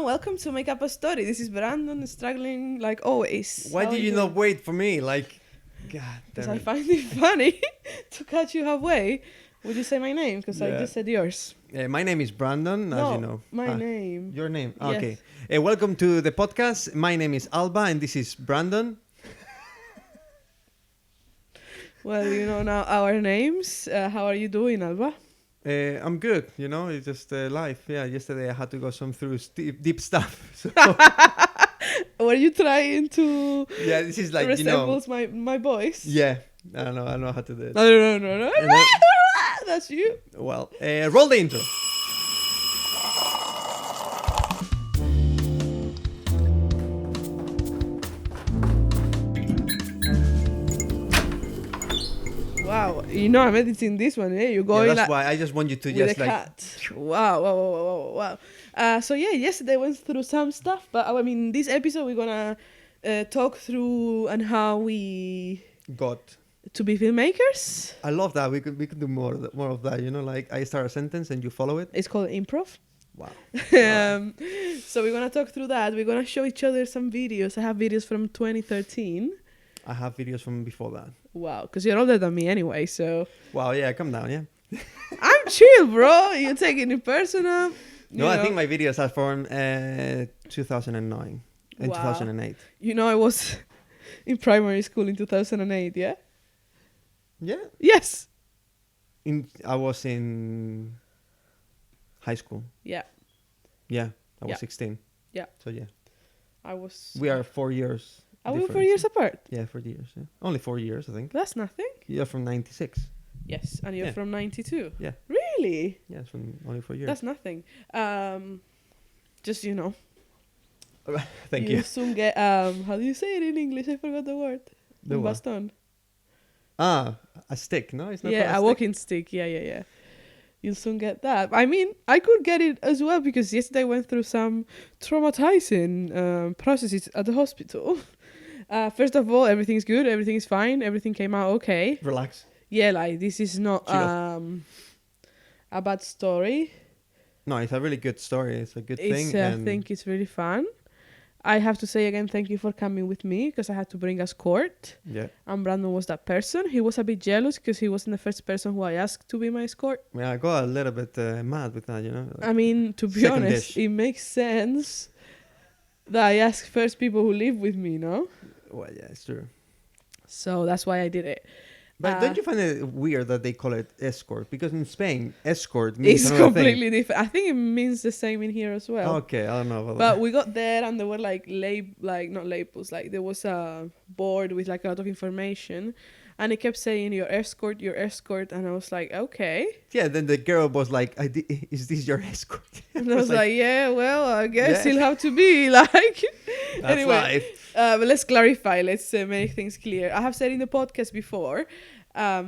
everyone, welcome to Make Up a Story. This is Brandon, struggling like always. Why did you not wait for me? Like, God Because damn I it. find it funny to catch you halfway. Would you say my name? Because I Yeah. just said yours. My name is Brandon, as you know. my name. Your name? Yes. Okay. Welcome to the podcast. My name is Alba and this is Brandon. Well, you know now our names. How are you doing, Alba? I'm good, you know, it's just life. Yeah, yesterday I had to go through deep stuff. So, Were you trying to yeah, this is like, resembles my voice? yeah, I know how to do it. No. And then- That's you. well, roll the intro. Wow, you know I'm editing this one, eh? You're going Yeah, that's like why I just want you to with just a like... cat. Wow. So yeah, yesterday I went through some stuff, but I mean, this episode we're gonna talk through and how we Got... to be filmmakers. I love that. We could do more of that, you know, like I start a sentence and you follow it. It's called improv. Wow. So we're gonna talk through that. We're gonna show each other some videos. I have videos from 2013. I have videos from before that. Wow, because you're older than me anyway, so Wow, yeah, come down, yeah. I'm chill, bro. You're taking it personal. No, I think my videos are from 2009 and Wow. 2008. You know, I was in primary school in 2008, yeah? Yeah, Yes. I was in high school. Yeah, Yeah, I was Yeah. 16. Yeah. So yeah, I was. we are 4 years. Are we 4 difference. years apart? Yeah, 4 years. Yeah. Only 4 years, I think. That's nothing. You're from 96. Yes, and you're Yeah. from 92. Yeah. Really? Yeah, it's from only 4 years. That's nothing. Just, you know. Thank you. Soon get, how do you say it in English? I forgot the word. The Un what? baston. Ah, a stick. No, it's not. Yeah, called a stick? walking stick. Yeah. You'll soon get that. I mean, I could get it as well because yesterday I went through some traumatizing processes at the hospital. First of all, everything's good. Everything is fine. Everything came out okay. Relax. Yeah, like this is not Chill. a bad story. No, it's a really good story. It's a good It's, thing. I and think it's really fun. I have to say again, thank you for coming with me because I had to bring us court. yeah, And Brandon was that person. He was a bit jealous because he wasn't the first person who I asked to be my escort. I got a little bit mad with that, you know. I mean, to be Second honest, dish. it makes sense that I ask first people who live with me, no? Well, yeah, it's true. So that's why I did it. But don't you find it weird that they call it escort? Because in Spain, escort It's means another completely different. I think it means the same in here as thing. well. Okay, I don't know about But that. we got there and there were like not labels, like there was a board with like a lot of information and it kept saying your escort, and I was like, okay. Yeah, then the girl was like, is this your escort? And I was like, yeah, well, I guess Yeah. it'll have to be like. That's Anyway, life. but let's clarify. Let's make things clear. I have said in the podcast before, I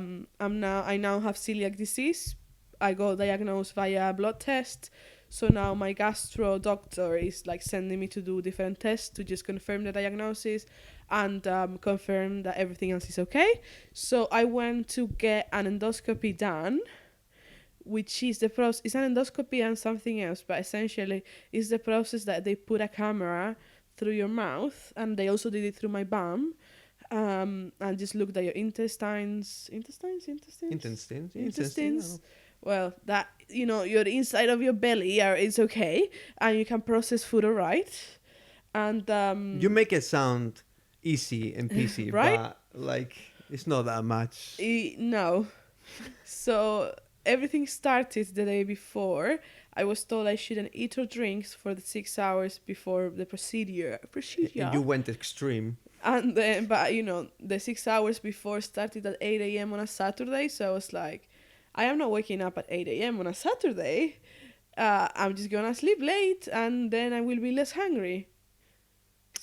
now have celiac disease. I got diagnosed via blood test. So now my gastro doctor is like sending me to do different tests to just confirm the diagnosis and confirm that everything else is okay. So I went to get an endoscopy done, which is the process. It's an endoscopy and something else, but essentially it's the process that they put a camera through your mouth, and they also did it through my bum, and just looked at your intestines. Well, that, you know, your inside of your belly is okay, and you can process food alright. And You make it sound easy and peasy, Right? but like it's not that much. No. So everything started the day before. I was told I shouldn't eat or drink for the 6 hours before the procedure. And you went extreme. And then, but you know, the 6 hours before started at 8 a.m. on a Saturday. So I was like, I am not waking up at 8 a.m. on a Saturday. I'm just gonna sleep late and then I will be less hungry.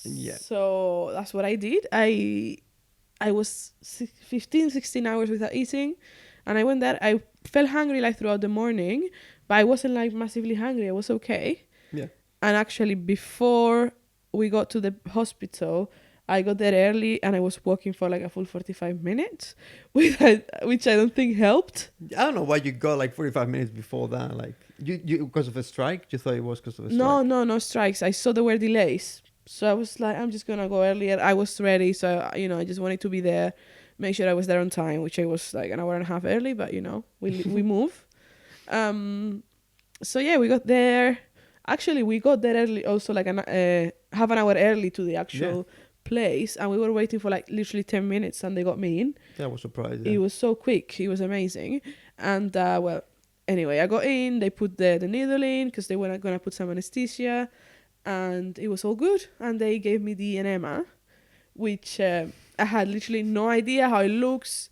Yeah. So that's what I did. I was 16 hours without eating, and I went there. I felt hungry like throughout the morning, but I wasn't like massively hungry. I was okay. Yeah. And actually, before we got to the hospital, I got there early and I was walking for like a full 45 minutes, which I don't think helped. I don't know why you got like 45 minutes before that. Like you because of a strike. You thought it was because of a strike. No strikes. I saw there were delays. So I was like, I'm just going to go earlier. I was ready. So, I just wanted to be there, make sure I was there on time, which I was like an hour and a half early, but, we move. So, yeah, we got there. Actually, we got there early also like half an hour early to the actual place. And we were waiting for like literally 10 minutes and they got me in. Yeah, I was surprised. It was so quick. It was amazing. And, anyway, I got in. They put the needle in because they were going to put some anesthesia. And it was all good. And they gave me the enema, which I had literally no idea how it looks.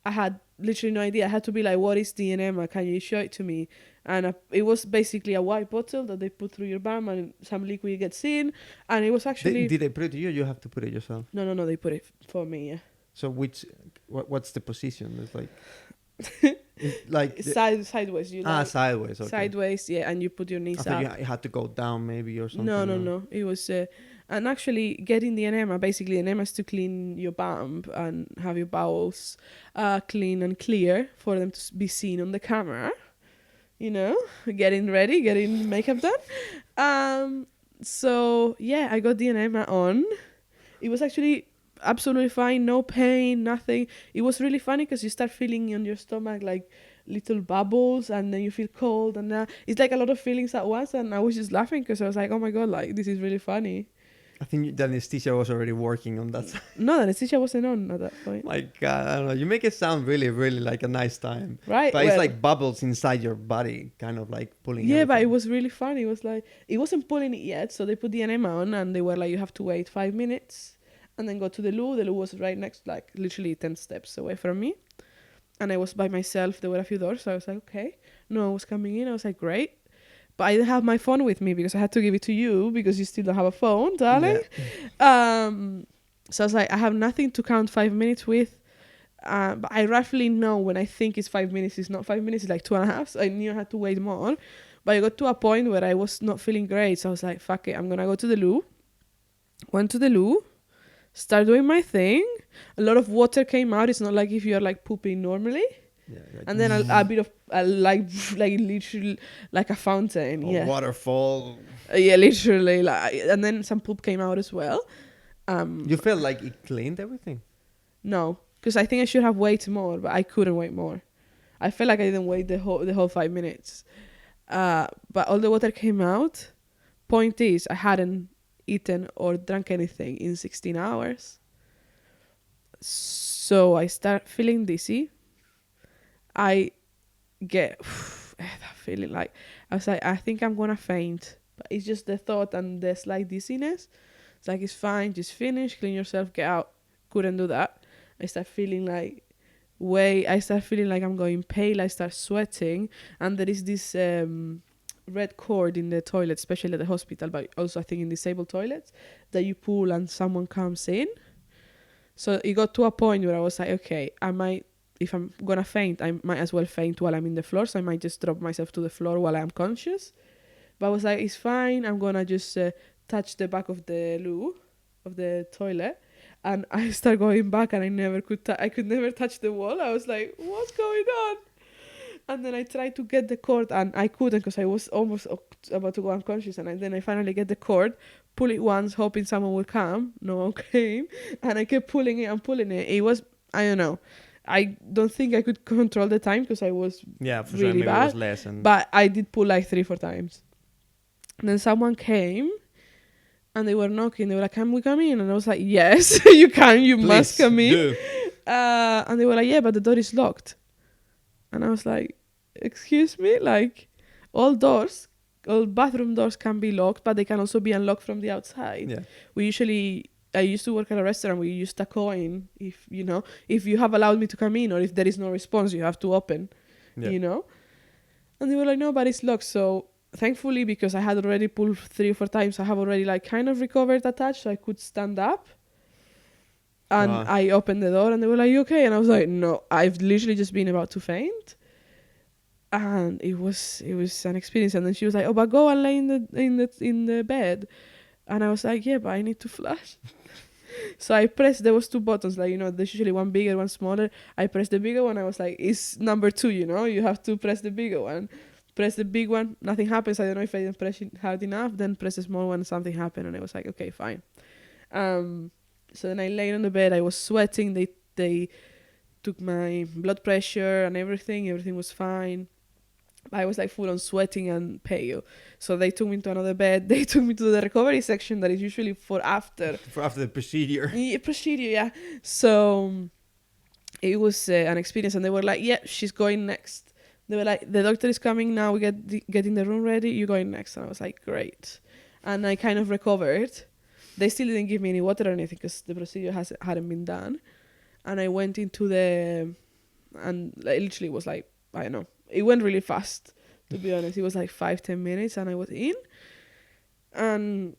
I had literally no idea. I had to be like, what is the enema? Can you show it to me? And it was basically a white bottle that they put through your bum and some liquid gets in. And it was actually... Did they put it to you or you have to put it yourself? No, they put it for me, yeah. So what's the position? It's like... like sideways. Sideways. Okay. Sideways, yeah, and you put your knees I up. thought you had to go down maybe or something. No. It was... and actually, getting the enema, basically, enema is to clean your bum and have your bowels clean and clear for them to be seen on the camera. Getting ready, getting makeup done. So, yeah, I got the enema on. It was actually absolutely fine, no pain, nothing. It was really funny because you start feeling on your stomach like little bubbles and then you feel cold and it's like a lot of feelings at once, and I was just laughing because I was like, oh my god, like this is really funny. I think the anesthesia was already working on that side. No, the anesthesia wasn't on at that point. My god, I don't know, you make it sound really, really like a nice time, right? But it's like bubbles inside your body kind of like pulling everything. But it was really funny. It was like, it wasn't pulling it yet, so they put the enema on and they were like, you have to wait 5 minutes and then go to the loo. The loo was right next, like literally 10 steps away from me. And I was by myself. There were a few doors. So I was like, okay. No one was coming in. I was like, great. But I didn't have my phone with me because I had to give it to you because you still don't have a phone, darling. Yeah. So I was like, I have nothing to count 5 minutes with. But I roughly know when I think it's 5 minutes, it's not 5 minutes, it's like 2.5. So I knew I had to wait more. But I got to a point where I was not feeling great. So I was like, fuck it. I'm going to go to the loo. Went to the loo. Start doing my thing. A lot of water came out. It's not like if you're like pooping normally. Yeah, like and then a bit of like literally like a fountain. Yeah. Waterfall. Yeah, literally. Like, and then some poop came out as well. You felt like it cleaned everything? No, because I think I should have waited more, but I couldn't wait more. I felt like I didn't wait the whole 5 minutes. But all the water came out. Point is, I hadn't eaten or drunk anything in 16 hours. So I start feeling dizzy. I get that feeling like, I was like, I think I'm gonna faint. But it's just the thought and the slight dizziness. It's like, it's fine, just finish, clean yourself, get out. Couldn't do that. I start feeling like I'm going pale. I start sweating. And there is this red cord in the toilet, especially at the hospital, but also I think in disabled toilets, that you pull and someone comes in. So it got to a point where I was like, okay, if I'm gonna faint, I might as well faint while I'm in the floor. So I might just drop myself to the floor while I'm conscious. But I was like, it's fine. I'm gonna just touch the back of the loo, of the toilet. And I start going back and I could never touch the wall. I was like, what's going on? And then I tried to get the cord and I couldn't because I was almost about to go unconscious. And then I finally get the cord, pull it once, hoping someone would come. No one came. And I kept pulling it and pulling it. It was, I don't know. I don't think I could control the time because I was for really sure, bad. It was less but I did pull like 3-4 times. And then someone came and they were knocking. They were like, can we come in? And I was like, yes, you can. You Please must come in. And they were like, yeah, but the door is locked. And I was like, excuse me? Like, all bathroom doors can be locked, but they can also be unlocked from the outside. Yeah. I used to work at a restaurant. We used a coin. If you have allowed me to come in or if there is no response, you have to open, And they were like, no, but it's locked. So thankfully, because I had already pulled 3 or 4 times, I have already like kind of recovered that touch, so I could stand up. And I opened the door and they were like, you okay? And I was like, no, I've literally just been about to faint. And it was an experience. And then she was like, oh, but go and lay in the bed. And I was like, yeah, but I need to flush. So I pressed, there was two buttons, like, there's usually one bigger, one smaller. I pressed the bigger one. I was like, it's number 2, you have to press the bigger one. Press the big one, nothing happens. I don't know if I didn't press it hard enough. Then press the small one, something happened. And I was like, okay, fine. So then I lay on the bed. I was sweating. They took my blood pressure and everything. Everything was fine. I was like full on sweating and pale. So they took me to another bed. They took me to the recovery section that is usually for after. For after the procedure. Yeah. So it was an experience. And they were like, yeah, she's going next. They were like, the doctor is coming now. We getting the room ready. You're going next. And I was like, great. And I kind of recovered. They still didn't give me any water or anything because the procedure hadn't been done. And I went into and like, literally was like, I don't know. It went really fast, to be honest. It was like 5-10 minutes and I was in. And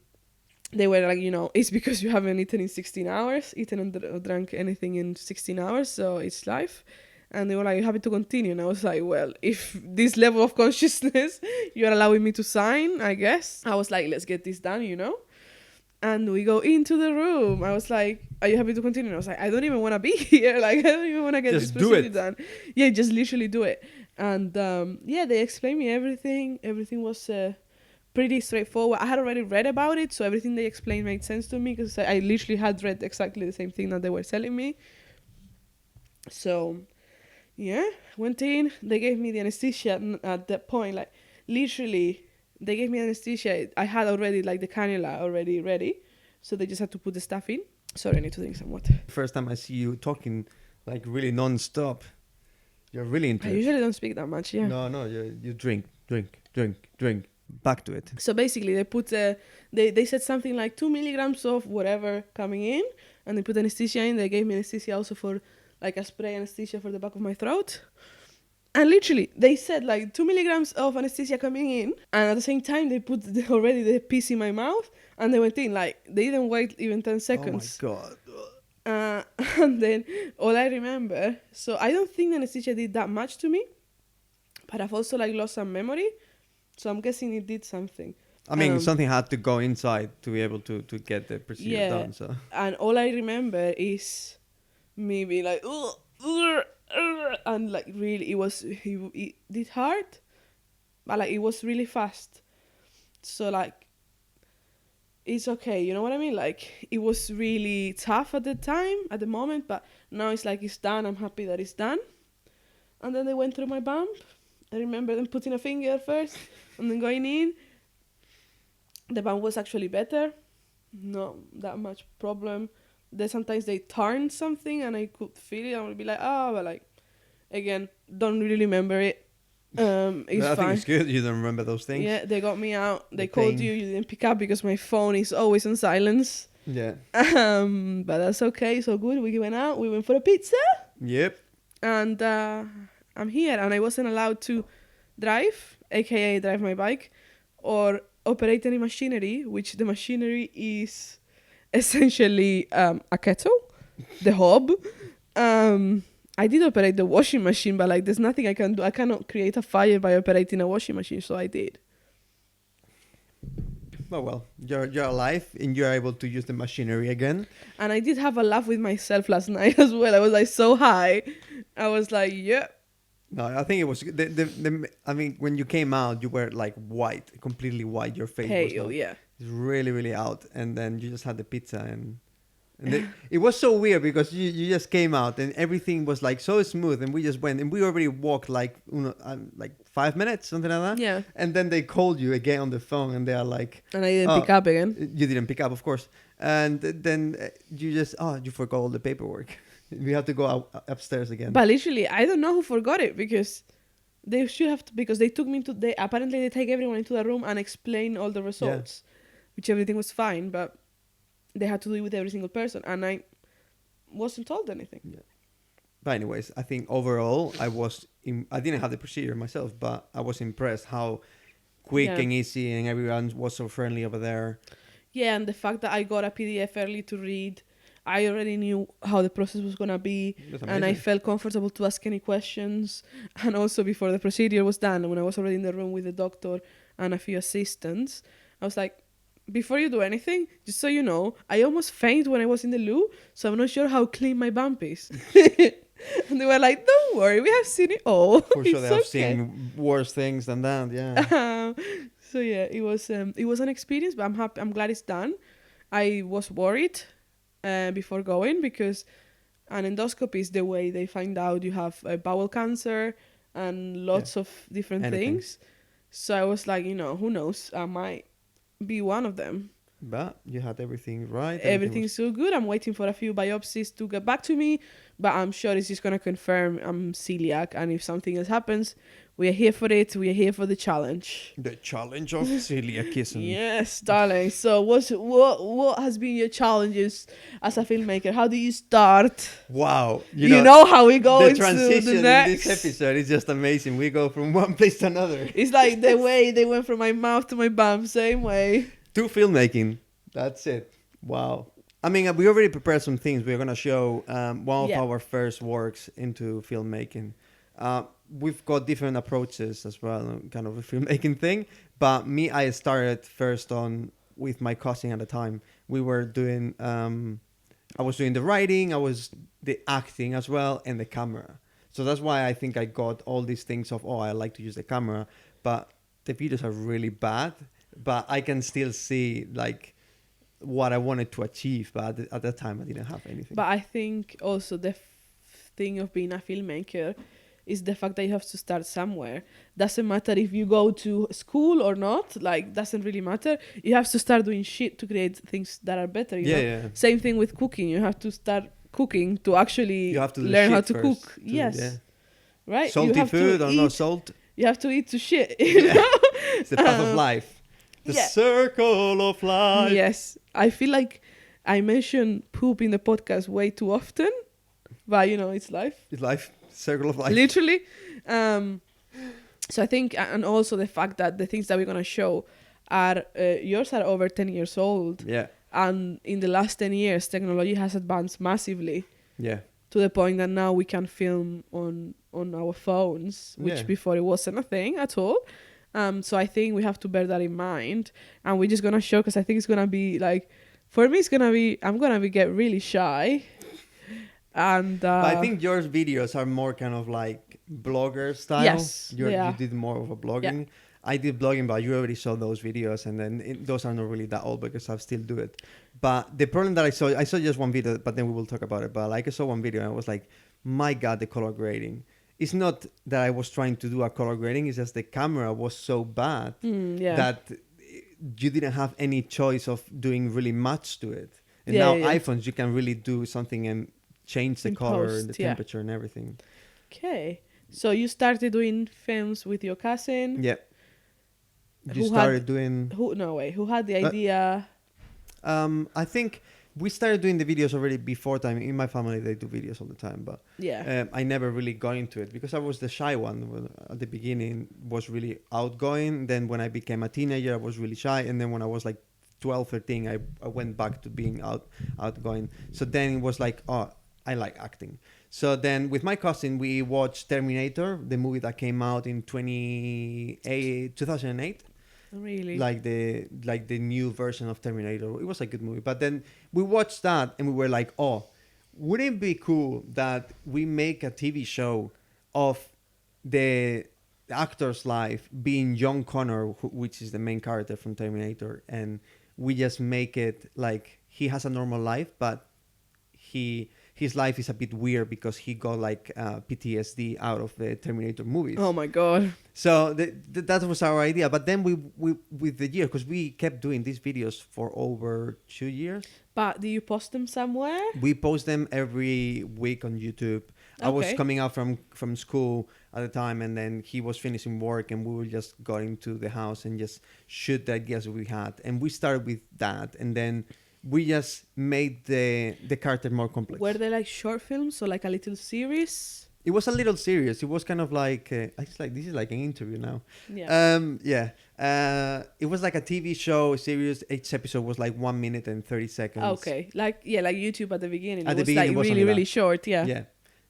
they were like, it's because you haven't eaten in 16 hours, or drank anything in 16 hours, so it's life. And they were like, you happy to continue? And I was like, well, if this level of consciousness you're allowing me to sign, I guess. I was like, let's get this done, And we go into the room. I was like, are you happy to continue? And I was like, I don't even want to be here. Like, I don't even want to get this procedure done. Yeah, just literally do it. And they explained me everything. Everything was pretty straightforward. I had already read about it, so everything they explained made sense to me because I literally had read exactly the same thing that they were telling me. So, yeah, went in. They gave me the anesthesia at that point. Like, literally, they gave me anesthesia. I had already, like, the cannula already ready, so they just had to put the stuff in. Sorry, I need to drink some water. First time I see you talking, like, really non-stop. You're really into it. I usually don't speak that much, yeah. No, you drink. Back to it. So basically, they put they said something like 2 milligrams of whatever coming in, and they put anesthesia in. They gave me anesthesia also for like a spray anesthesia for the back of my throat. And literally, they said like 2 milligrams of anesthesia coming in, and at the same time they put already the piece in my mouth, and they went in. Like, they didn't wait even 10 seconds. Oh my God. And then all I remember, so I don't think the anesthesia did that much to me, but I've also like lost some memory, so I'm guessing it did something. I mean, something had to go inside to be able to get the procedure done. So. And all I remember is me being like, and like really, it did hurt, but like it was really fast. So like, it's okay, you know what I mean? Like, it was really tough at the moment, but now it's like it's done. I'm happy that it's done. And then they went through my bump. I remember them putting a finger first and then going in. The bump was actually better. Not that much problem. Then sometimes they turned something and I could feel it. I would be like, oh, but like, again, don't really remember it. It's I fine. think it's good you don't remember those things. Yeah, they got me out. They called you didn't pick up because my phone is always on silence. Yeah. But that's okay, so good. We went out, we went for a pizza. Yep. And I'm here, and I wasn't allowed to drive, aka drive my bike, or operate any machinery, which the machinery is essentially a kettle, the hob. I did operate the washing machine, but like there's nothing I can do. I cannot create a fire by operating a washing machine, so I did. Well, you're alive and you're able to use the machinery again. And I did have a laugh with myself last night as well. I was like so high. I was like, yeah. No, I think it was I mean, when you came out, you were like white, completely white. Your face pale, was yeah. really, really out, and then you just had the pizza and it was so weird because you just came out and everything was like so smooth, and we just went and we already walked like 5 minutes, something like that. Yeah. And then they called you again on the phone, and they are like, and I didn't pick up again. You didn't pick up, of course. And then you just you forgot all the paperwork. We have to go upstairs again. But literally, I don't know who forgot it because they should have to, because they took me to apparently they take everyone into the room and explain all the results, which everything was fine, but they had to do it with every single person, and I wasn't told anything. Yeah. But anyways, I think overall, I didn't have the procedure myself, but I was impressed how quick and easy, and everyone was so friendly over there. Yeah, and the fact that I got a PDF early to read, I already knew how the process was going to be, and I felt comfortable to ask any questions. And also before the procedure was done, when I was already in the room with the doctor and a few assistants, I was like, before you do anything, just so you know, I almost fainted when I was in the loo, so I'm not sure how clean my bump is. And they were like, don't worry, we have seen it all. For sure, It's they have okay. seen worse things than that. Yeah. So yeah, it was an experience, but I'm happy. I'm glad it's done. I was worried before going because an endoscopy is the way they find out you have bowel cancer and lots of different Anything. things. So I was like, who knows? I might be one of them. But you had everything right. Everything Everything's so good. I'm waiting for a few biopsies to get back to me, but I'm sure it's just gonna confirm I'm celiac. And if something else happens, we are here for it. We are here for the challenge. The challenge of celiacism. Yes, darling. So, what has been your challenges as a filmmaker? How do you start? Wow. You know how we go the into transition the in next. this episode is just amazing. We go from one place to another. It's like the way they went from my mouth to my bum, same way. To filmmaking. That's it. Wow. I mean, we already prepared some things. We're going to show one of our first works into filmmaking. We've got different approaches as well, kind of a filmmaking thing. But me, I started first on with my cousin at the time. We were doing, I was doing the writing, I was the acting as well, and the camera. So that's why I think I got all these things of, I like to use the camera. But the videos are really bad. But I can still see, like, what I wanted to achieve, but at that time I didn't have anything. But I think also the thing of being a filmmaker is the fact that you have to start somewhere. Doesn't matter if you go to school or not, like, doesn't really matter. You have to start doing shit to create things that are better, you know? Yeah. Same thing with cooking. You have to start cooking to actually You have to learn how to first cook. Yes. Right? Salty food or no salt. You have to eat to shit. It's the path of life. The circle of life. Yes. I feel like I mention poop in the podcast way too often, but it's life. It's life. Circle of life. Literally. So I think, and also the fact that the things that we're going to show are, yours are over 10 years old. Yeah. And in the last 10 years, technology has advanced massively. Yeah. To the point that now we can film on our phones, which before it wasn't a thing at all. So I think we have to bear that in mind. And we're just going to show, because I think it's going to be like, for me, I'm going to get really shy. And but I think your videos are more kind of like blogger style. Yes, You did more of a blogging. Yeah. I did blogging, but you already saw those videos, and then those are not really that old because I still do it. But the problem that I saw just one video, but then we will talk about it. But like I saw one video, and I was like, my God, the color grading. It's not that I was trying to do a color grading. It's just the camera was so bad that you didn't have any choice of doing really much to it. And now iPhones, you can really do something and change the color and the temperature and everything. Okay. So you started doing films with your cousin? Yeah. Who had the idea? I think we started doing the videos already before time. In my family, they do videos all the time, but I never really got into it because I was the shy one. At the beginning, was really outgoing. Then when I became a teenager, I was really shy. And then when I was like 12, 13, I went back to being outgoing. So then it was like, I like acting. So then with my cousin, we watched Terminator, the movie that came out in 2008. Really? Like the new version of Terminator. It was a good movie. But then we watched that and we were like, wouldn't it be cool that we make a TV show of the actor's life being John Connor, which is the main character from Terminator, and we just make it like he has a normal life, but his life is a bit weird because he got like PTSD out of the Terminator movies. Oh my God. So that was our idea. But then we with the year, because we kept doing these videos for over 2 years. But do you post them somewhere? We post them every week on YouTube. I was coming out from school at the time, and then he was finishing work, and we would just go into the house and just shoot the ideas we had. And we started with that, and then we just made the character more complex. Were they like short films or like a little series? It was a little series. It was kind of like it's like this is like an interview now. Yeah. It was like a TV show series. Each episode was like 1 minute and 30 seconds. Okay, like YouTube at the beginning. At it the beginning, like really short. Yeah. Yeah.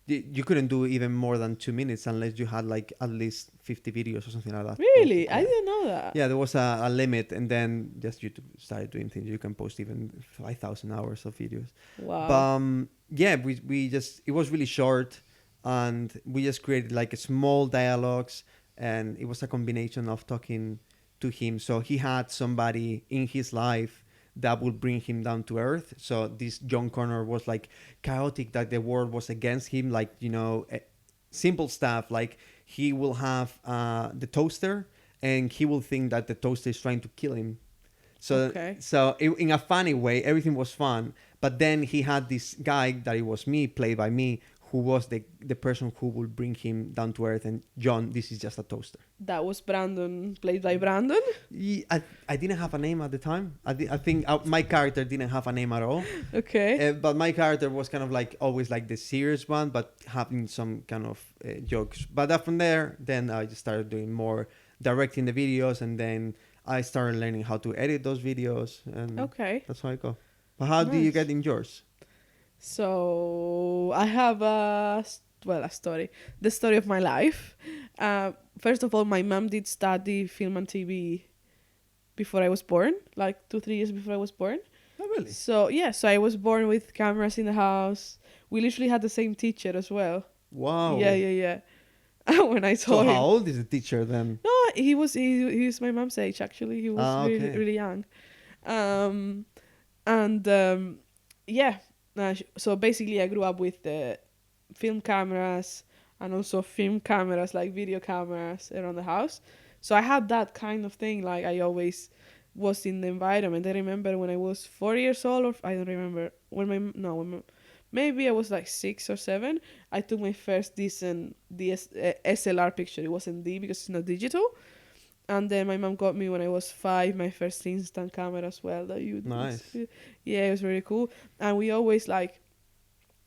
You couldn't do even more than 2 minutes unless you had like at least 50 videos or something like that. Really? Posted, I yeah. didn't know that. Yeah, there was a limit, and then just YouTube started doing things. You can post even 5,000 hours of videos. But Wow. yeah, we just, it was really short, and we just created like a small dialogues, and it was a combination of talking to him. So he had somebody in his life that would bring him down to earth. So this John Connor was like chaotic, that the world was against him, like, simple stuff like he will have the toaster, and he will think that the toaster is trying to kill him. So, Okay. in a funny way, everything was fun. But then he had this guy that it was me, played by me, who was the person who would bring him down to earth. And John, this is just a toaster. That was Brandon, played by Brandon. I didn't have a name at the time. I think my character didn't have a name at all. Okay. But my character was kind of like always like the serious one, but having some kind of jokes. But from there, then I just started doing more directing the videos, and then I started learning how to edit those videos, and Okay. that's how I go. But how do you Nice. get in yours? So I have a story. The story of my life. First of all, my mom did study film and TV before I was born, like 2-3 years before I was born. Oh, really? So yeah, so I was born with cameras in the house. We literally had the same teacher as well. Wow. Yeah. When I So saw him, how old is the teacher then? no, he was my mom's age actually. He was really Okay. really young, and yeah. So basically, I grew up with the film cameras and also film cameras like video cameras around the house. So I had that kind of thing. Like I always was in the environment. I remember when I was 4 years old, or I don't remember maybe I was like 6 or 7. I took my first decent SLR picture. It wasn't D because it's not digital. And then my mom got me when I was 5 my first instant camera as well. Nice. Yeah, it was really cool. And we always like,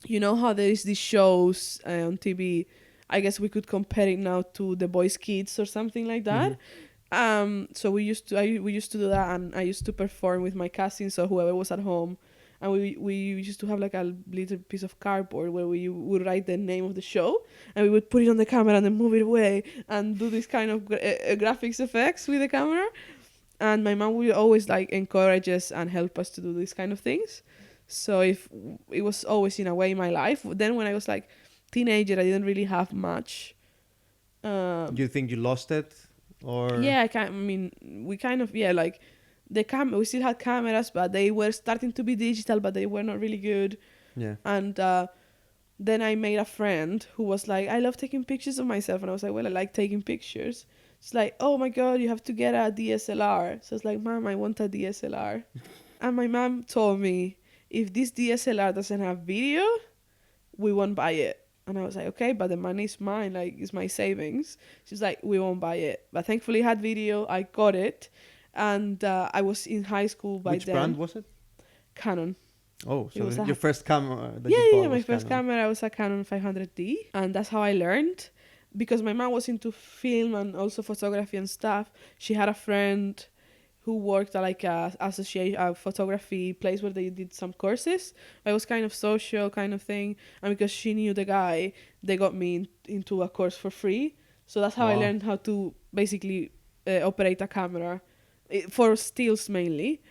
you know how there is these shows on TV. I guess we could compare it now to The Boys Kids or something like that. So we used to do that, and I used to perform with my cousins or whoever was at home, and we used to have like a little piece of cardboard where we would write the name of the show, and we would put it on the camera and then move it away and do this kind of graphics effects with the camera. And my mom would always like encourage us and help us to do these kind of things. So if it was always in a way my life. Then when I was like teenager, I didn't really have much. Do you think you lost it, or? Yeah, we kind of, yeah, like we still had cameras, but they were starting to be digital, but they were not really good. Yeah. And then I made a friend who was like, I love taking pictures of myself. And I was like, well, I like taking pictures. It's like, oh my God, you have to get a DSLR. So it's like, Mom, I want a DSLR. And my mom told me, if this DSLR doesn't have video, we won't buy it. And I was like, okay, but the money is mine, like it's my savings. She's like, we won't buy it. But thankfully, it had video. I got it, and I was in high school by Which then. brand was it? Canon. Oh, It was so your first camera that Yeah, you bought yeah. My was first Canon. camera was a Canon 500D, and that's how I learned. Because my mom was into film and also photography and stuff. She had a friend who worked at like a photography place where they did some courses. It was kind of social kind of thing, and because she knew the guy, they got me into a course for free. So that's how I Wow. learned how to basically operate a camera for stills mainly.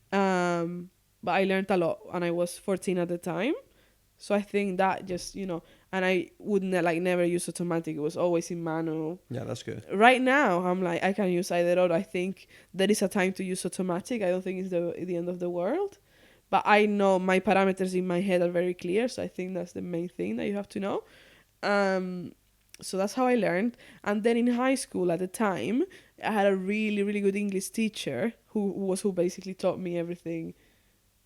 But I learned a lot, and I was 14 at the time. So I think that just, and I would never use automatic. It was always in manual. Yeah, that's good. Right now, I'm like, I can use either or. I think there is a time to use automatic. I don't think it's the end of the world. But I know my parameters in my head are very clear. So I think that's the main thing that you have to know. So that's how I learned. And then in high school at the time, I had a really, really good English teacher who basically taught me everything.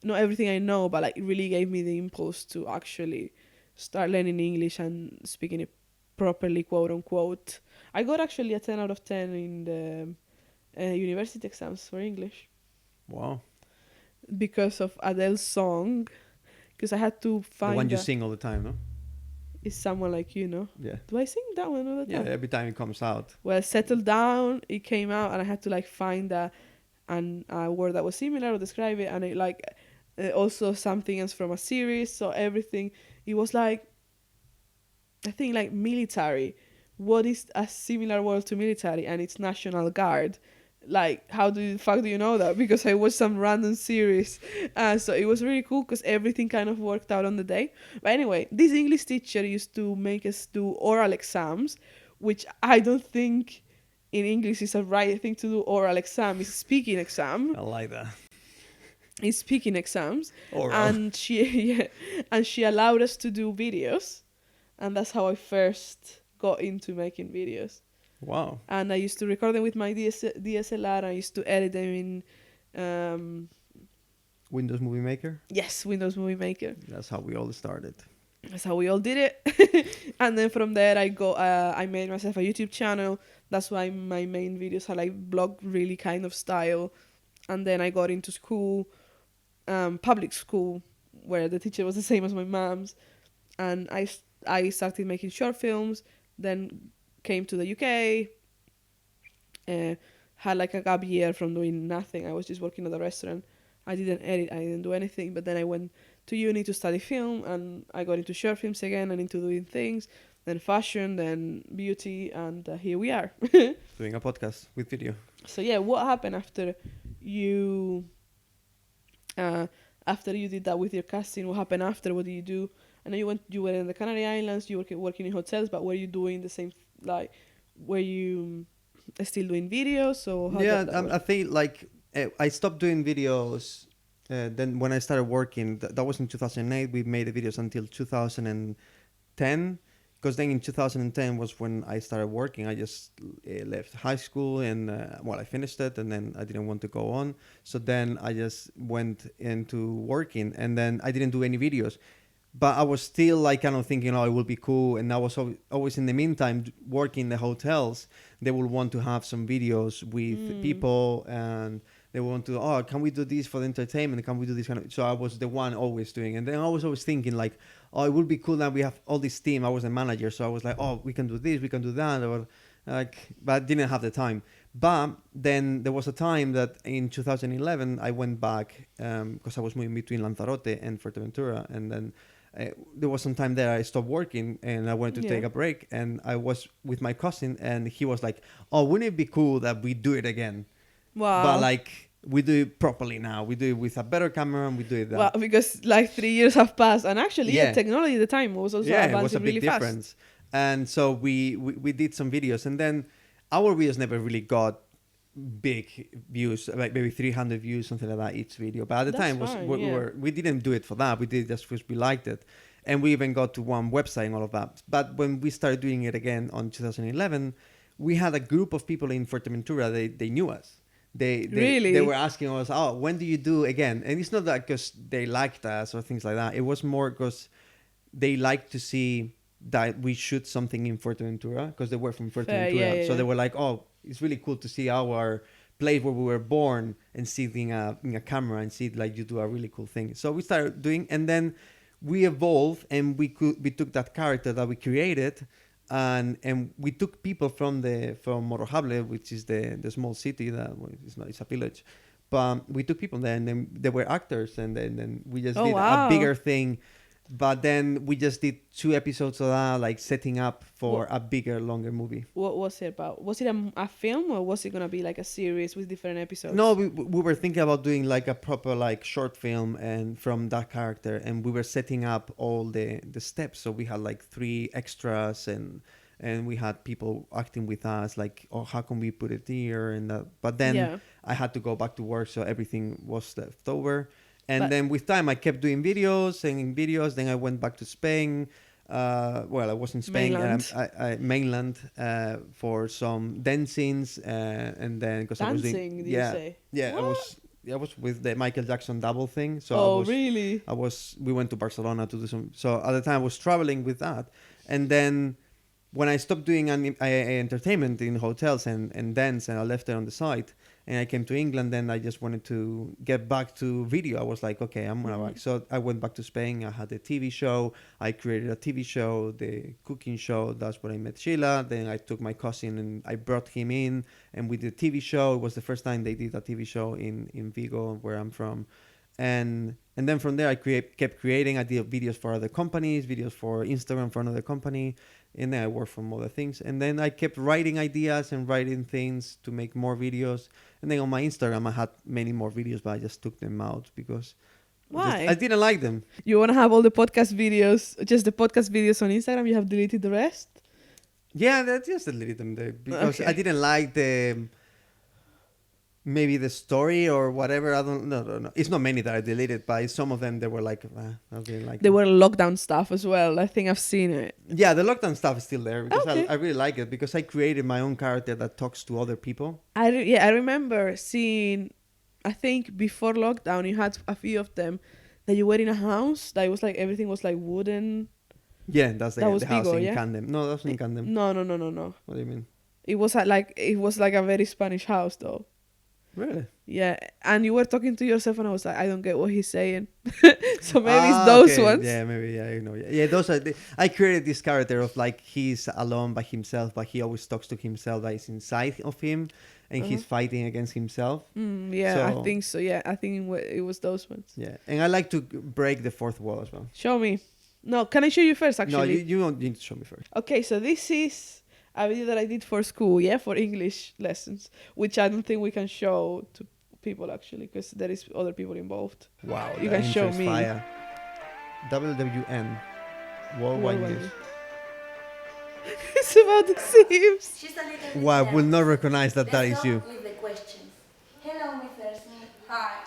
Not everything I know, but like it really gave me the impulse to actually start learning English and speaking it properly, quote unquote. I got actually a 10 out of 10 in the university exams for English Wow. because of Adele's song. Because I had to find The one you sing all the time, no? Is Someone Like You, no? Yeah. Do I sing that one all the Yeah, time? every time it comes out. Well, Settle Down, it came out, and I had to like find a word that was similar or describe it, and it like also something else from a series. So everything, it was like, I think like military what is a similar word to military, and it's National Guard. Like, how do you, fuck do you know that? Because I watched some random series. So it was really cool because everything kind of worked out on the day. But anyway, this English teacher used to make us do oral exams, which I don't think in English is a right thing to do. Oral exam is speaking exam. I like that. Is speaking exams. Oral. And she yeah, and she allowed us to do videos, and that's how I first got into making videos. Wow. And I used to record them with my DSLR. I used to edit them in, Windows Movie Maker. yes, Windows Movie Maker. That's how we all started. That's how we all did it. And then from there, I made myself a YouTube channel. That's why my main videos are like blog really kind of style. And then I got into school, public school, where the teacher was the same as my mom's. And I started making short films. Then came to the UK. Had like a gap year from doing nothing. I was just working at a restaurant. I didn't edit. I didn't do anything. But then I went to uni to study film, and I got into short films again and into doing things. Then fashion, then beauty, and here we are. Doing a podcast with video. So yeah, what happened after you did that with your casting? What happened after? What did you do? I know you were in the Canary Islands. You were working in hotels, but were you doing the same? Like, were you still doing videos? Or how Yeah, did that I work? think like I stopped doing videos. Then when I started working, that was in 2008. We made the videos until 2010. Because then in 2010 was when I started working. I just left high school and I finished it, and then I didn't want to go on. So then I just went into working, and then I didn't do any videos. But I was still like kind of thinking, oh, it will be cool. And I was always in the meantime working in the hotels. They will want to have some videos with people, and they want to, oh, can we do this for the entertainment? Can we do this kind of? So I was the one always doing, and then I was always thinking like, oh, it would be cool that we have all this team. I was a manager, so I was like, oh, we can do this, we can do that, or like, but I didn't have the time. But then there was a time that in 2011 I went back because I was moving between Lanzarote and Fuerteventura, and then there was some time there I stopped working and I wanted to take a break, and I was with my cousin, and he was like, oh, wouldn't it be cool that we do it again? Wow. But like we do it properly now. We do it with a better camera, and we do it that. Well, because like 3 years have passed, and actually, Yeah. technology at the time was also Yeah, it advancing was a big really fast. difference. And so we did some videos, and then our videos never really got big views, like maybe 300 views, something like that each video. But at the That's time fine, we didn't do it for that. We did it just because we liked it, and we even got to one website and all of that. But when we started doing it again on 2011, we had a group of people in Fuerteventura. They knew us. Really? They were asking us, oh, when do you do again? And it's not that because they liked us or things like that. It was more because they liked to see that we shoot something in Fuerteventura, because they were from Fuerteventura. So they were like, oh, it's really cool to see our place where we were born and see it in a camera and see like you do a really cool thing. So we started doing, and then we evolved, and we took that character that we created, and we took people from Morojable, which is the small city that it's a village, but we took people there, and then they were actors, and then we just did a bigger thing. But then we just did 2 episodes of that, like setting up for a bigger, longer movie. What was it about? Was it a film, or was it gonna be like a series with different episodes? No, we were thinking about doing like a proper like short film, and from that character, and we were setting up all the steps. So we had like 3 extras, and we had people acting with us, like, oh, how can we put it here and that. But then I had to go back to work, so everything was left over. And then with time, I kept doing videos, sending videos. Then I went back to Spain. I was in Spain, mainland, for some dancings, and then because I was doing, did you say? Yeah, What? I was with the Michael Jackson double thing. So really? We went to Barcelona to do some. So at the time, I was traveling with that, and then when I stopped doing entertainment in hotels and dance, and I left it on the side, and I came to England, then I just wanted to get back to video. I was like, okay, I'm gonna back. So I went back to Spain. I had a TV show. I created a TV show, the cooking show. That's where I met Sheila. Then I took my cousin and I brought him in, and we did a TV show. It was the first time they did a TV show in Vigo, where I'm from. and then from there I kept creating. I did videos for other companies, videos for Instagram for another company, and then I worked from other things. And then I kept writing ideas and writing things to make more videos. And then on my Instagram I had many more videos, but I just took them out because Why? I didn't like them. You want to have all the podcast videos, just the podcast videos on Instagram? You have deleted the rest? Yeah, that just deleted them there because Okay. I didn't like maybe the story or whatever. I don't no. It's not many that I deleted, but some of them they were like I didn't like. They them. were lockdown stuff as well. I think I've seen it. Yeah, the lockdown stuff is still there because Okay. I really like it because I created my own character that talks to other people. I remember seeing, I think before lockdown, you had a few of them that you were in a house that was like, everything was like wooden. Yeah, that's That was the house Vigo, in yeah? Camden. No, that's in Camden. No. What do you mean? It was like a very Spanish house though. Really? Yeah, and you were talking to yourself, and I was like, I don't get what he's saying. So maybe it's those okay. ones. Yeah, maybe. Yeah, you know. Yeah, those are. I created this character of like he's alone by himself, but he always talks to himself. That is inside of him, and he's fighting against himself. Yeah, I So- think so. Yeah, I think it was those ones. Yeah, and I like to break the fourth wall as well. Show me. No, can I show you first? No, Actually. you don't need to show me first. Okay, so this is a video that I did for school, yeah, for English lessons, which I don't think we can show to people actually, because there is other people involved. Wow, You that can show intro is me. Fire. WWN, Worldwide Worldwide News. News. It's about the Sims. She's a little bit Wow, I will nervous. not recognize that that Let's is go you. with the questions. Hello, Mr. Smith. Hi.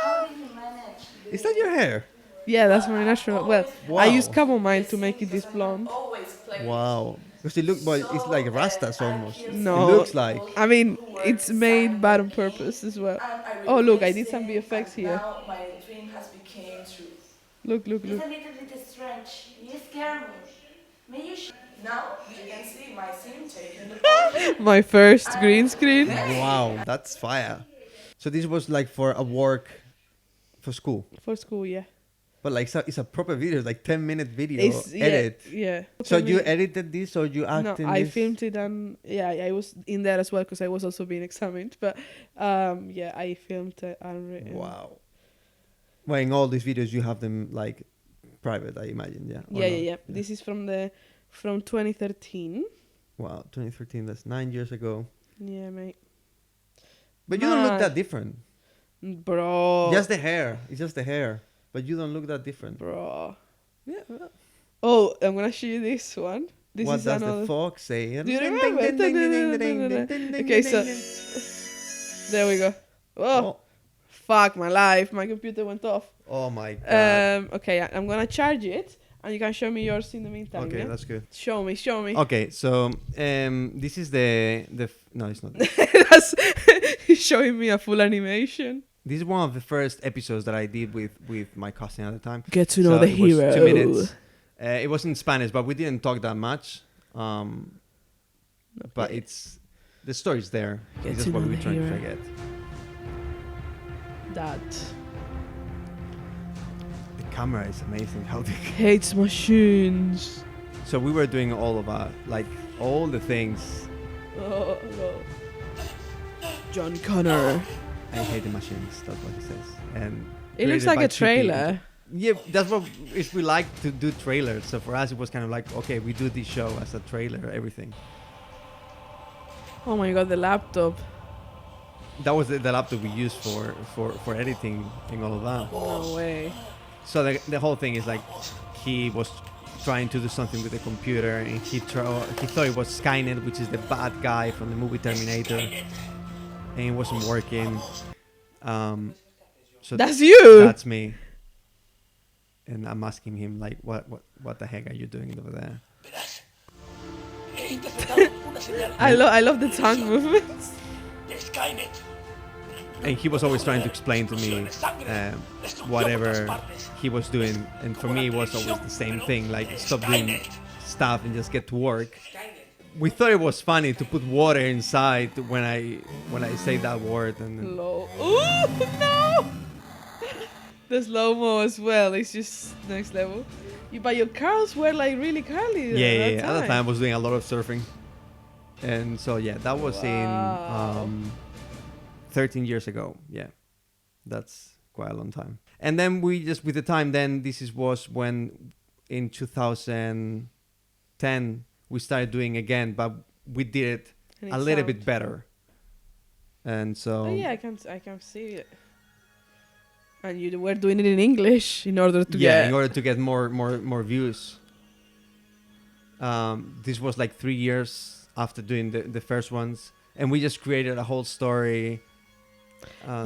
How did you manage? Is that your hair? Yeah, that's my natural. Well, I Wow. used chamomile to make it this blonde. Wow, because it looks, well, it's like Rastas almost. No. It looks like. I mean, it's made bad on purpose as well. Oh, look, I did some VFX here. Now my dream has become true. Look. It's a little bit strange. You scare me. May you Now you can see my sim taken. My first green screen. Wow, that's fire. So this was like for a work for school, For school, yeah. but like it's a proper video, like 10-minute video It's, edit. Yeah. So For you me- edited this or you No, acted I this? filmed it and yeah, I was in there as well because I was also being examined. But yeah, I filmed it and Wow. Well, in all these videos you have them like private, I imagine, yeah. Or Yeah. not? This is from 2013. Wow, 2013. That's 9 years ago. Yeah, mate. But you don't look Mad. that different. Bro. Just the hair. It's just the hair. But you don't look that different. Bro. Yeah. Oh, I'm gonna show you this one. This What is does another. the fox say? Do you remember? Okay, so there we go. Oh, fuck my life! My computer went off. Oh my god. Okay, I'm gonna charge it, and you can show me yours in the meantime. Okay, yeah? that's good. Show me. Okay, so this is no, it's not. That's he's showing me a full animation. This is one of the first episodes that I did with my cousin at the time. Get to So know the it was hero. 2 minutes. It was in Spanish, but we didn't talk that much. But it's the story's there. Get It's to just what know we're the trying to hero. forget. That The camera is amazing. How they hates machines. So we were doing all of like all the things. Oh, no. John Connor. I hate the machines. That's what he says. And It looks created like by a 2 trailer. people. Yeah, that's what if we like to do trailers. So for us, it was kind of like, okay, we do this show as a trailer, everything. Oh my god, the laptop. That was the laptop we used for editing and all of that. No way. So the whole thing is like he was trying to do something with the computer and he thought it was Skynet, which is the bad guy from the movie Terminator, and it wasn't working. So That's you. That's me. And I'm asking him like, what the heck are you doing over there? I love the tongue movements. And he was always trying to explain to me whatever he was doing, and for me it was always the same thing, like stop doing stuff and just get to work. We thought it was funny to put water inside when I say that word, and then, Ooh, no! The slow-mo as well, it's just next level. But your curls were like really curly. yeah. At the time I was doing a lot of surfing, and so yeah, that was Wow. in 13 years ago. Yeah, that's quite a long time. And then we just, with the time, then was when in 2010 we started doing again, but we did it And a little bit better. And so... Oh, yeah, I can see it. And you were doing it in English in order to get... in order to get more views. This was like 3 years after doing the first ones, and we just created a whole story.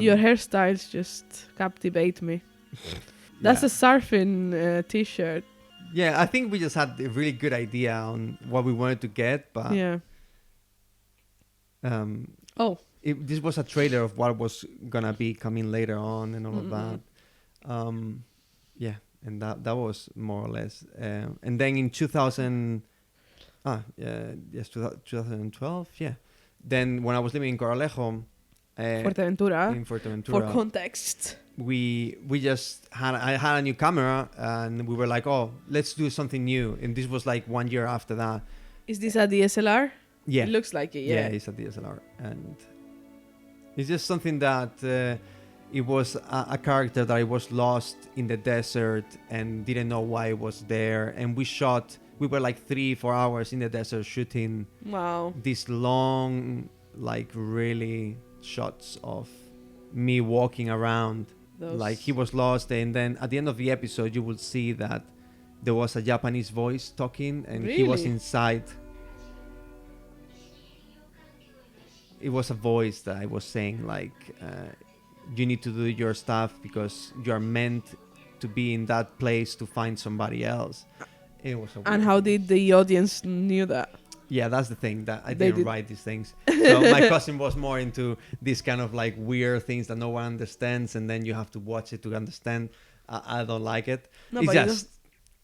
Your hairstyles just captivate me. That's a surfing t-shirt. Yeah, I think we just had a really good idea on what we wanted to get, but Yeah. This was a trailer of what was gonna be coming later on and all of that. Yeah, and that was more or less. And then in 2012, yeah. Then when I was living in Coralejo, Fuerteventura. in Fuerteventura, For context. we just I had a new camera, and we were like, oh, let's do something new. And this was like 1 year after that. Is this a DSLR? Yeah, It looks like it, yeah. it's a DSLR, and it's just something that it was a character that I was lost in the desert and didn't know why it was there. And we were like 3-4 hours in the desert shooting Wow. these long, like really shots of me walking around. Like he was lost, and then at the end of the episode you will see that there was a Japanese voice talking, and he was Really? inside. It was a voice that I was saying like, you need to do your stuff because you are meant to be in that place to find somebody else. It was And how did the audience knew that? Yeah, that's the thing, that I They didn't did. write these things. So my cousin was more into these kind of like weird things that no one understands, and then you have to watch it to understand. I don't like it. No, It's but just,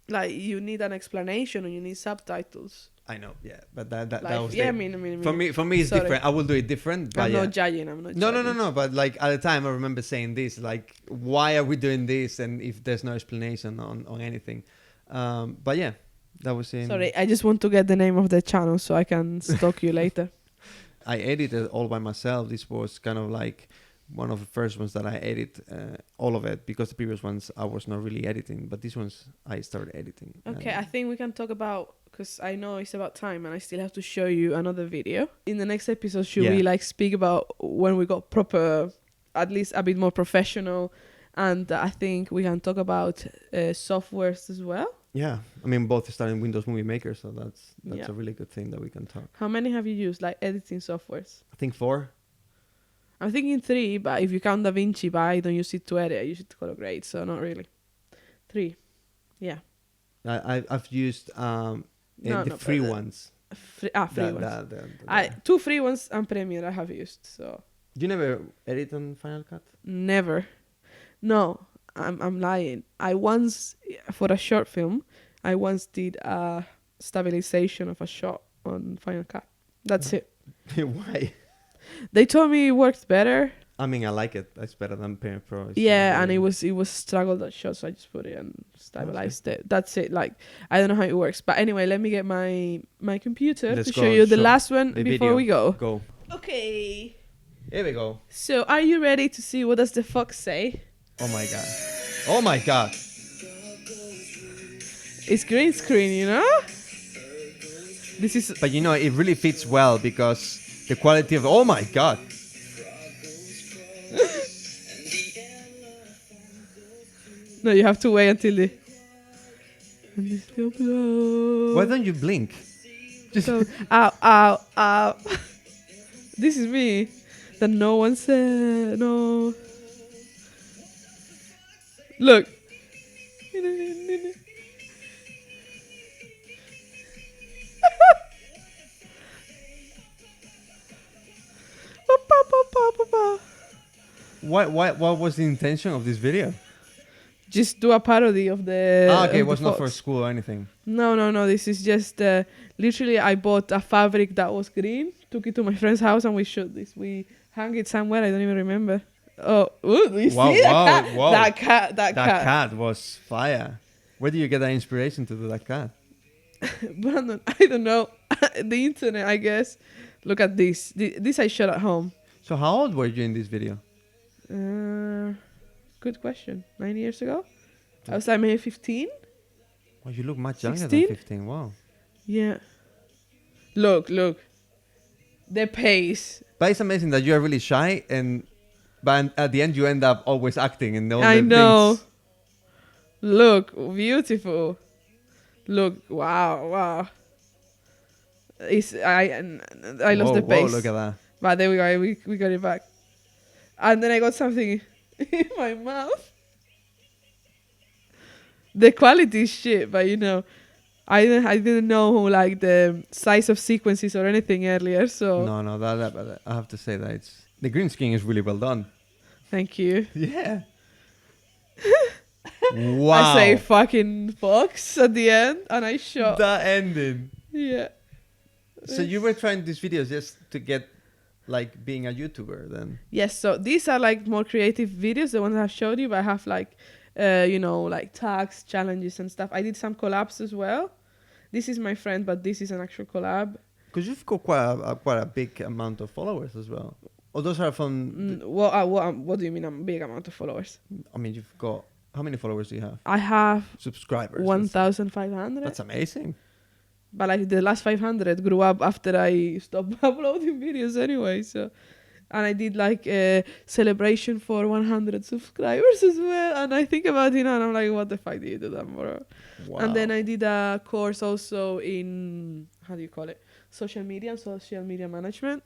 like you need an explanation or you need subtitles. I know, yeah, but that Like, was yeah, it. I mean, For me, it's sorry. different. I will do it different. But I'm yeah. not judging. I'm not No, judging. But like at the time, I remember saying this, like, why are we doing this? And if there's no explanation on anything, but yeah, that was in. Sorry, I just want to get the name of the channel so I can stalk you later. I edited all by myself. This was kind of like one of the first ones that I edit all of it, because the previous ones I was not really editing, but these ones I started editing. Okay, I think we can talk about, because I know it's about time and I still have to show you another video. In the next episode, should we like speak about when we got proper, at least a bit more professional, and I think we can talk about softwares as well. Yeah, I mean, both starting Windows Movie Maker, so that's Yeah. a really good thing that we can talk. How many have you used, like editing softwares? I think 4. I'm thinking 3, but if you count DaVinci, but I don't use it to edit, I use it to color grade, so not really. 3, yeah. I've used No, the free ones. Free ones. 2 free ones and Premiere I have used, so. You never edit on Final Cut? Never. No, I'm lying. I once, for a short film, I once did a stabilization of a shot on Final Cut. That's it. Why? They told me it worked better. I mean, I like it. It's better than Premiere Pro. It's Yeah, and really- it was struggled that shot, so I just put it and stabilized it. That's it. Like, I don't know how it works, but anyway, let me get my computer Let's to go show you the show last one the before video. we go. Go. Okay. Here we go. So, are you ready to see what does the fox say? Oh my god. Oh my god. It's green screen, you know? This is But you know, it really fits well because the quality of... Oh my god. no, you have to wait until the. And this will blow. Why don't you blink? Just... So, ow, ow, ow. This is me. That no one said no. Look. What was the intention of this video? Just do a parody of the. Okay, of it was the not for fox. school or anything. No. This is just literally. I bought a fabric that was green, took it to my friend's house, and we shot this. We hung it somewhere. I don't even remember. Oh, ooh, do you Wow, see that wow, cat? wow. That That cat. cat was fire. Where did you get that inspiration to do that cat? Brandon, I don't know. The internet, I guess. Look at this. This I shot at home. So how old were you in this video? Good question. 9 years ago? I was like maybe 15? Oh, you look much younger 16? than 15. Wow. Yeah. Look. The pace. But it's amazing that you are really shy, but at the end you end up always acting and all I the know. things. Look, beautiful. Look, wow. I lost the pace. Whoa, look at that. But there we go. We got it back. And then I got something in my mouth. The quality is shit, but I didn't know like the size of sequences or anything earlier. So No, that I have to say that the green screen is really well done. thank you. Yeah. Wow. I say fucking fox at the end, and I shot. That ending. Yeah. So you were trying these videos just to get like being a YouTuber then? Yes, so these are like more creative videos, the ones I showed you, but I have like, like tags, challenges and stuff. I did some collabs as well. This is my friend, but this is an actual collab. Because you've got quite a big amount of followers as well. Oh, those are from... What do you mean a big amount of followers? I mean, you've got... How many followers do you have? I have Subscribers. 1,500. That's amazing. But like the last 500 grew up after I stopped uploading videos anyway. So, and I did like a celebration for 100 subscribers as well. And I think about it now and I'm like, what the fuck did you do that for? Wow. And then I did a course also in, how do you call it? Social media management.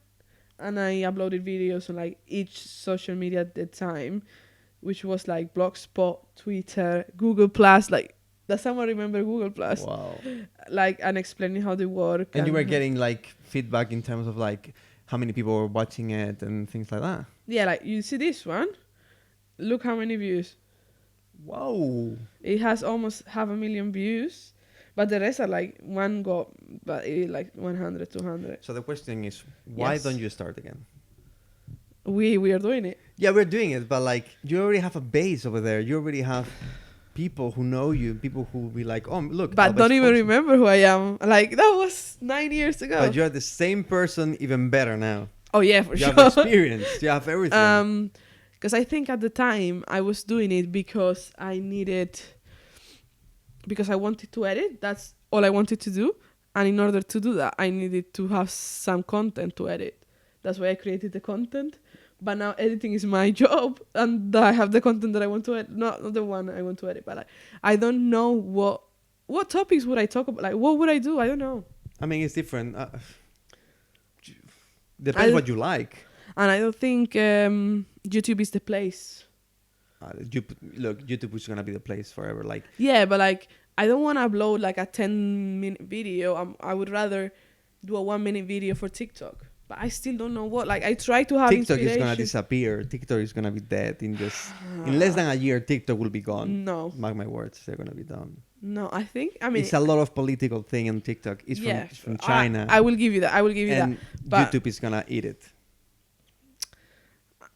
And I uploaded videos on like each social media at the time, which was like Blogspot, Twitter, Google Plus. Like, does someone remember Google Plus? Wow. Like, and explaining how they work. And you were getting like feedback in terms of like how many people were watching it and things like that. Yeah, like you see this one. Look how many views. Whoa. It has almost 500,000 views, but the rest are like like 100, 200. So the question is, why Yes. don't you start again? We are doing it. Yeah, we're doing it, but like you already have a base over there. You already have people who know you, people who will be like, oh, look. But Alba's don't even posting. remember who I am. Like, that was 9 years ago. But you're the same person, even better now. Oh, yeah, for You sure. have experience. You have everything. Because I think at the time I was doing it because I wanted to edit. That's all I wanted to do. And in order to do that, I needed to have some content to edit. That's why I created the content. But now editing is my job, and I have the content that I want to edit. Not the one I want to edit, but like, I don't know what topics would I talk about. Like, what would I do? I don't know. I mean, it's different. Depends what you like. And I don't think YouTube is the place. YouTube is gonna be the place forever. Like, Yeah, but like, I don't want to upload like a 10-minute video. I would rather do a 1-minute video for TikTok. But I still don't know what. Like, I try to have TikTok is gonna inspiration. disappear. TikTok is gonna be dead in less than a year. TikTok will be gone. No, Mark my words, they're gonna be done. I mean, It's a lot of political thing on TikTok. It's from China. I will give you that. and But YouTube is gonna eat it.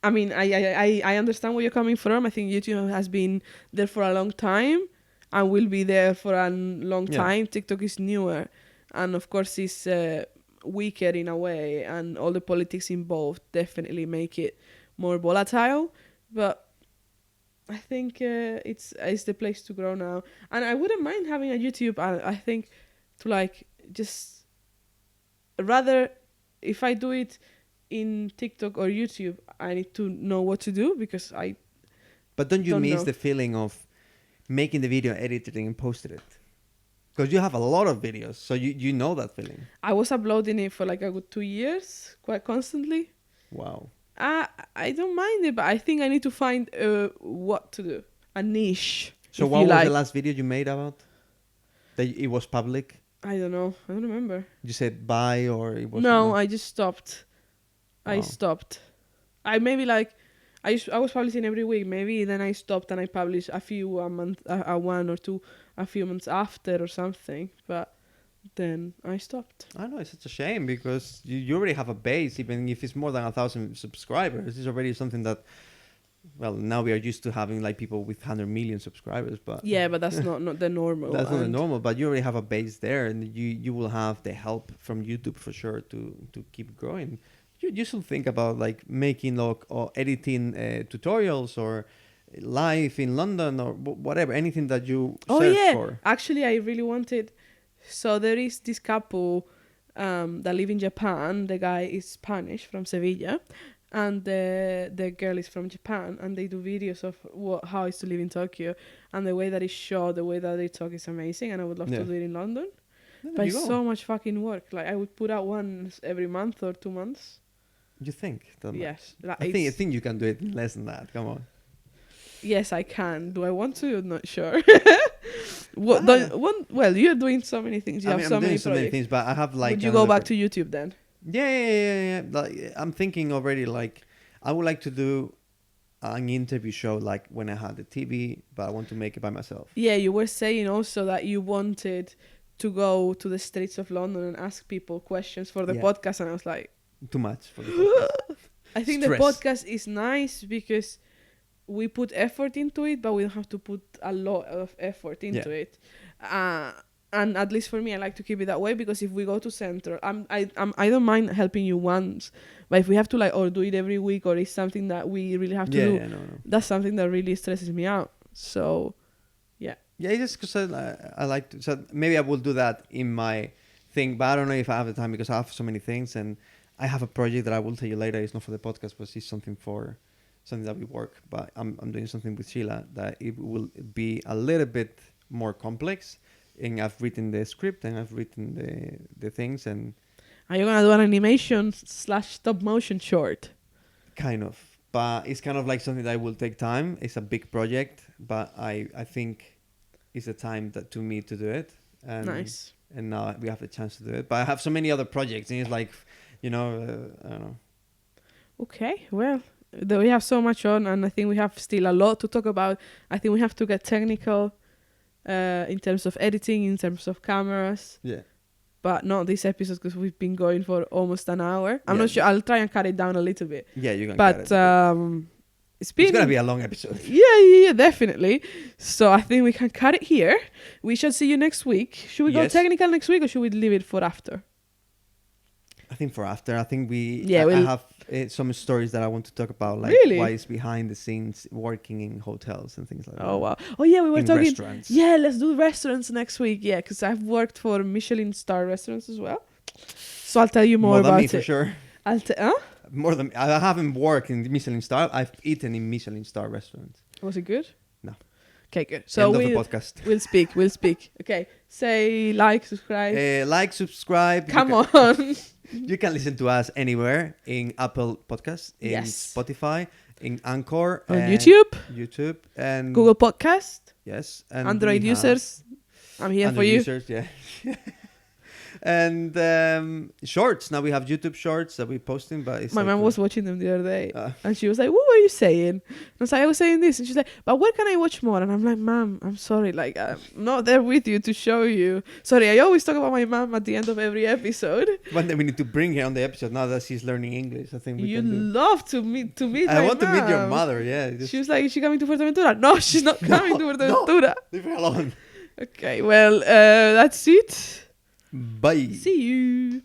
I mean, I understand where you're coming from. I think YouTube has been there for a long time and will be there for a long Yeah. time. TikTok is newer, and of course it's weaker in a way, and all the politics involved definitely make it more volatile. But I think it's the place to grow now, and I wouldn't mind having a YouTube. I think to like just rather if I do it in TikTok or YouTube, I need to know what to do because I But don't you Don't miss know. the feeling of making the video, edited it, and posted it? Because you have a lot of videos, so you know that feeling. was uploading it for like a good 2 years, quite constantly. Wow. I don't mind it, but I think I need to find what to do, a niche. So if what you was like. the last video you made about? That it was public? I don't know. I don't remember. You said bye or it was No, I just stopped. I Wow. stopped. I maybe like I was publishing every week. Maybe then I stopped and I published a few a month, one or two, a few months after or something. But then I stopped. I know it's such a shame because you already have a base, even if it's more than 1,000 subscribers. It's already something that, well, now we are used to having like people with 100 million subscribers, but Yeah, but that's not the normal. that's not the and- normal. But you already have a base there, and you will have the help from YouTube for sure to keep growing. You should think about like making or editing tutorials or life in London or whatever, anything that you Oh search yeah, for. actually, I really wanted. So there is this couple that live in Japan. The guy is Spanish from Sevilla, and the girl is from Japan, and they do videos of how it's to live in Tokyo, and the way that it's shot, the way that they talk is amazing, and I would love Yeah. to do it in London. There But you it's go. so much fucking work. Like I would put out one every month or 2 months. You think? That much? Yes, like I think you can do it in less than that. Come on. yes, I can. Do I want to? I'm not sure. Ah. Well, you're doing so many things. You have so I'm many doing so many projects. things, but I have like. Would you go another back to YouTube then? Yeah. Like, I'm thinking already. Like, I would like to do an interview show, like when I had the TV, but I want to make it by myself. Yeah, you were saying also that you wanted to go to the streets of London and ask people questions for the Yeah. podcast, and I was like, Too much for the podcast. I think Stress. the podcast is nice because we put effort into it, but we don't have to put a lot of effort into it. And at least for me, I like to keep it that way because if we go to Central, I don't mind helping you once, but if we have to like or do it every week or it's something that we really have to do, Yeah, no. that's something that really stresses me out. So Yeah, it's just because I like to. So maybe I will do that in my thing, but I don't know if I have the time because I have so many things, and I have a project that I will tell you later. It's not for the podcast, but it's something that we work. But I'm doing something with Sheila that it will be a little bit more complex, and I've written the script and I've written the things, and are you gonna do an animation / stop motion short? kind of. But it's kind of like something that will take time. It's a big project, but I think it's the time that to me to do it. And Nice. And now we have the chance to do it. But I have so many other projects, and it's like, I don't know. Okay, well, we have so much on, and I think we have still a lot to talk about. I think we have to get technical in terms of editing, in terms of cameras, Yeah. but not this episode because we've been going for almost an hour. I'm Yeah. not sure. I'll try and cut it down a little bit. Yeah, you can. But it's been... it's gonna be a long episode. Yeah, definitely. So I think we can cut it here. We shall see you next week. Should we go Yes. technical next week or should we leave it for after? I think for after. I think Yeah, I we'll- have some stories that I want to talk about, like Really? why is behind the scenes working in hotels and things like that. Oh, wow. Oh, yeah, we were In talking... restaurants. Yeah, let's do restaurants next week. Yeah, because I've worked for Michelin star restaurants as well. So I'll tell you more, More than about me it. for sure. Huh? More than I haven't worked in Michelin star. I've eaten in Michelin star restaurants. Was it good? No. Okay, good. So End of the we'll podcast. we'll speak. Okay, say like, subscribe. Like, subscribe. Come on. You can listen to us anywhere in Apple Podcasts, in Yes. Spotify, in Anchor, On and YouTube, and Google Podcast, Yes, and Android we have users. I'm here for Android you. users, yeah. And shorts. Now we have YouTube shorts that we're posting, but it's My like, mom was watching them the other day, uh, and she was like, "What were you saying?" And I was like, "I was saying this," and she's like, "But where can I watch more?" And I'm like, "Mom, I'm sorry, like I'm not there with you to show you. Sorry, I always talk about my mom at the end of every episode. one day we need to bring her on the episode now that she's learning English. I think we You can do. love to meet I my want to meet your mom. mother. Yeah, just She was like, "Is she coming to Fuerteventura?" No, she's not coming to No. Fuerteventura. leave her alone. Okay, well, that's it. Bye. See you.